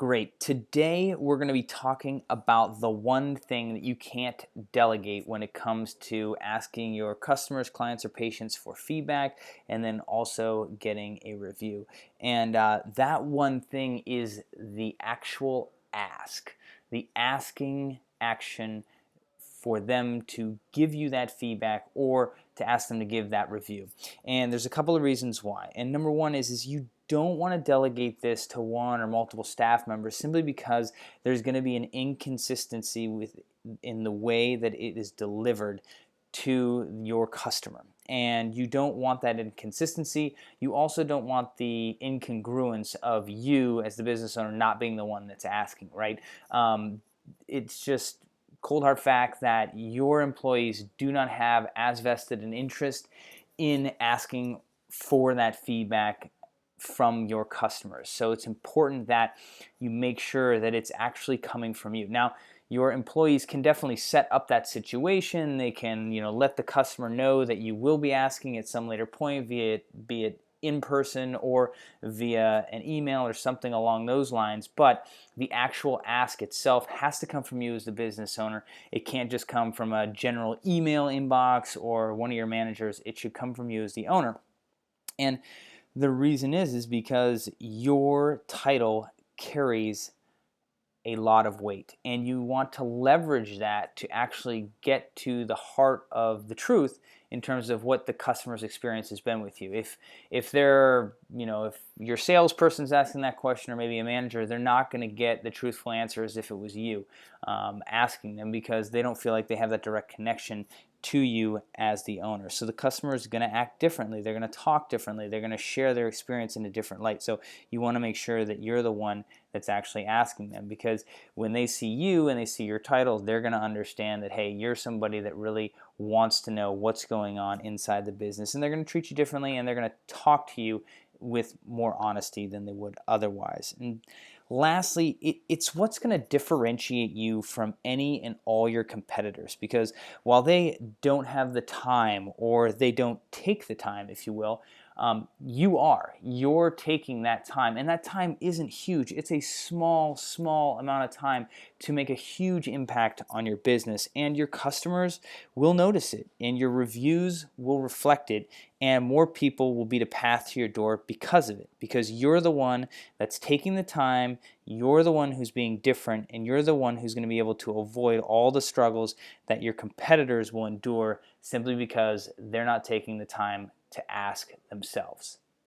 Great. Today we're going to be talking about the one thing that you can't delegate when it comes to asking your customers, clients, or patients for feedback and then also getting a review. And that one thing is the actual ask, the asking action for them to give you that feedback or to ask them to give that review. And there's a couple of reasons why. And number one is you don't want to delegate this to one or multiple staff members simply because there's going to be an inconsistency in the way that it is delivered to your customer. And you don't want that inconsistency. You also don't want the incongruence of you as the business owner not being the one that's asking, right? It's just cold hard fact that your employees do not have as vested an interest in asking for that feedback from your customers. So it's important that you make sure that it's actually coming from you. Now, your employees can definitely set up that situation. They can, let the customer know that you will be asking at some later point, be it in person or via an email or something along those lines. But the actual ask itself has to come from you as the business owner. It can't just come from a general email inbox or one of your managers. It should come from you as the owner. And the reason is because your title carries a lot of weight, and you want to leverage that to actually get to the heart of the truth in terms of what the customer's experience has been with you. If they're, if your salesperson's asking that question or maybe a manager, they're not going to get the truthful answer as if it was you asking them, because they don't feel like they have that direct connection to you as the owner. So the customer is going to act differently. They're going to talk differently. They're going to share their experience in a different light. So you want to make sure that you're the one that's actually asking them, because when they see you and they see your title, they're going to understand that, hey, you're somebody that really wants to know what's going on inside the business, and they're going to treat you differently, and they're going to talk to you with more honesty than they would otherwise. And lastly, it's what's going to differentiate you from any and all your competitors, because while they don't have the time, or they don't take the time, if you will, you're taking that time, and that time isn't huge. It's a small amount of time to make a huge impact on your business, and your customers will notice it, and your reviews will reflect it, and more people will be the path to your door because of it, because you're the one that's taking the time, you're the one who's being different, and you're the one who's going to be able to avoid all the struggles that your competitors will endure simply because they're not taking the time to ask themselves.